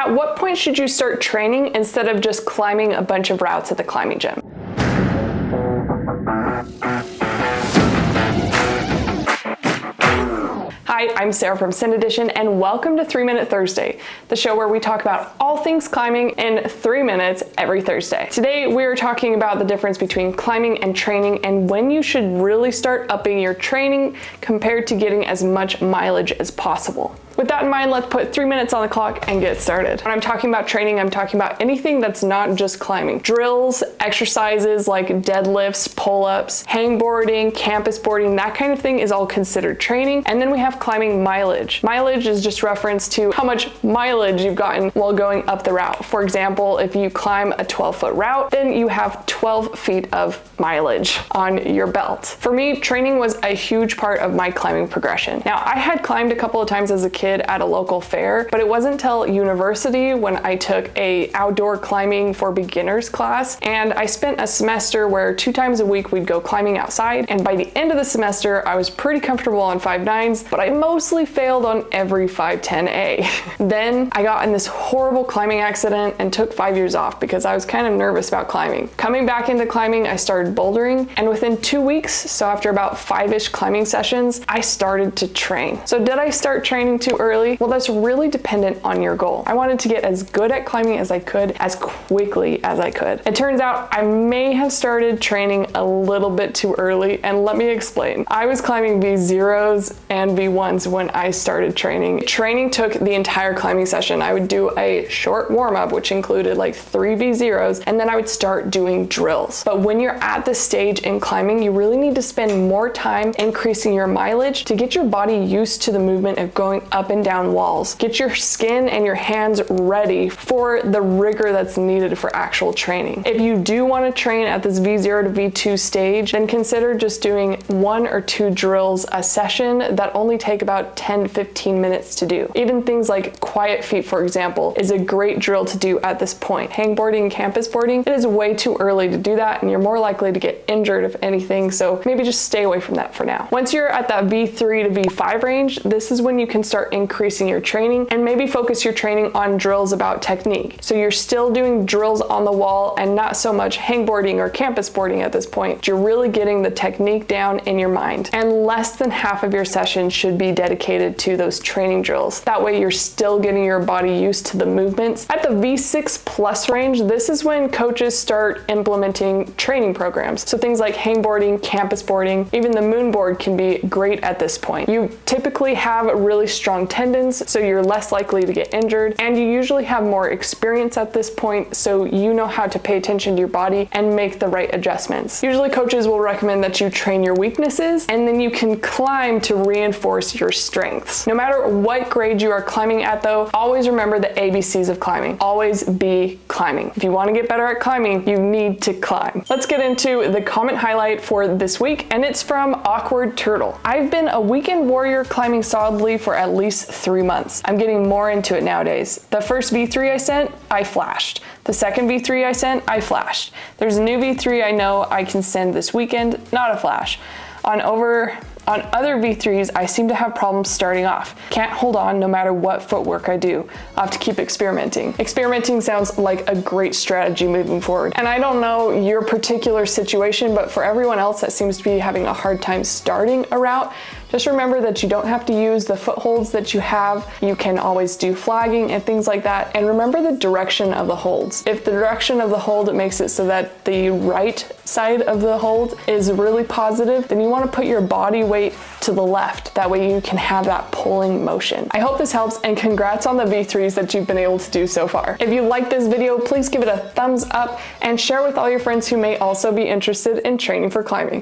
At what point should you start training instead of just climbing a bunch of routes at the climbing gym? Hi, I'm Sarah from Sin Edition, and welcome to 3 Minute Thursday, the show where we talk about all things climbing in 3 minutes every Thursday. Today, we're talking about the difference between climbing and training and when you should really start upping your training compared to getting as much mileage as possible. With that in mind, let's put 3 minutes on the clock and get started. When I'm talking about training, I'm talking about anything that's not just climbing. Drills, exercises like deadlifts, pull-ups, hangboarding, campus boarding, that kind of thing is all considered training. And then we have climbing mileage. Mileage is just reference to how much mileage you've gotten while going up the route. For example, if you climb a 12-foot route, then you have 12 feet of mileage on your belt. For me, training was a huge part of my climbing progression. Now, I had climbed a couple of times as a kid at a local fair, but it wasn't until university when I took a outdoor climbing for beginners class, and I spent a semester where 2 times a week we'd go climbing outside, and by the end of the semester I was pretty comfortable on 5.9s, but I mostly failed on every 5.10A. Then I got in this horrible climbing accident and took 5 years off because I was kind of nervous about climbing. Coming back into climbing, I started bouldering, and within 2 weeks, so after about 5-ish climbing sessions, I started to train. So did I start training too early? Well, that's really dependent on your goal. I wanted to get as good at climbing as I could, as quickly as I could. It turns out I may have started training a little bit too early, and let me explain. I was climbing V0s and V1s when I started training. Training took the entire climbing session. I would do a short warm-up, which included like 3 V0s, and then I would start doing drills. But when you're at this stage in climbing, you really need to spend more time increasing your mileage to get your body used to the movement of going up and down walls. Get your skin and your hands ready for the rigor that's needed for actual training. If you do want to train at this V0 to V2 stage, then consider just doing 1 or 2 drills a session that only take about 10-15 minutes to do. Even things like quiet feet, for example, is a great drill to do at this point. Hangboarding and campus boarding, it is way too early to do that, and you're more likely to get injured if anything, so maybe just stay away from that for now. Once you're at that V3 to V5 range, this is when you can start increasing your training and maybe focus your training on drills about technique. So you're still doing drills on the wall and not so much hangboarding or campus boarding at this point. You're really getting the technique down in your mind. And less than half of your session should be dedicated to those training drills. That way you're still getting your body used to the movements. At the V6 plus range, this is when coaches start implementing training programs. So things like hangboarding, campus boarding, even the moon board can be great at this point. You typically have really strong tendons, so you're less likely to get injured, and you usually have more experience at this point, so you know how to pay attention to your body and make the right adjustments. Usually coaches will recommend that you train your weaknesses, and then you can climb to reinforce your strengths. No matter what grade you are climbing at though, always remember the ABCs of climbing. Always be climbing. If you want to get better at climbing, you need to climb. Let's get into the comment highlight for this week, and it's from Awkward Turtle. I've been a weekend warrior climbing solidly for at least 3 months. I'm getting more into it nowadays. The first V3 I sent, I flashed. The second V3 I sent, I flashed. There's a new V3 I know I can send this weekend, not a flash. On other V3s, I seem to have problems starting off. Can't hold on no matter what footwork I do. I'll have to keep experimenting. Experimenting sounds like a great strategy moving forward. And I don't know your particular situation, but for everyone else that seems to be having a hard time starting a route, just remember that you don't have to use the footholds that you have. You can always do flagging and things like that. And remember the direction of the holds. If the direction of the hold makes it so that the right side of the hold is really positive, then you want to put your body weight to the left. That way you can have that pulling motion. I hope this helps, and congrats on the V3s that you've been able to do so far. If you like this video, please give it a thumbs up and share with all your friends who may also be interested in training for climbing.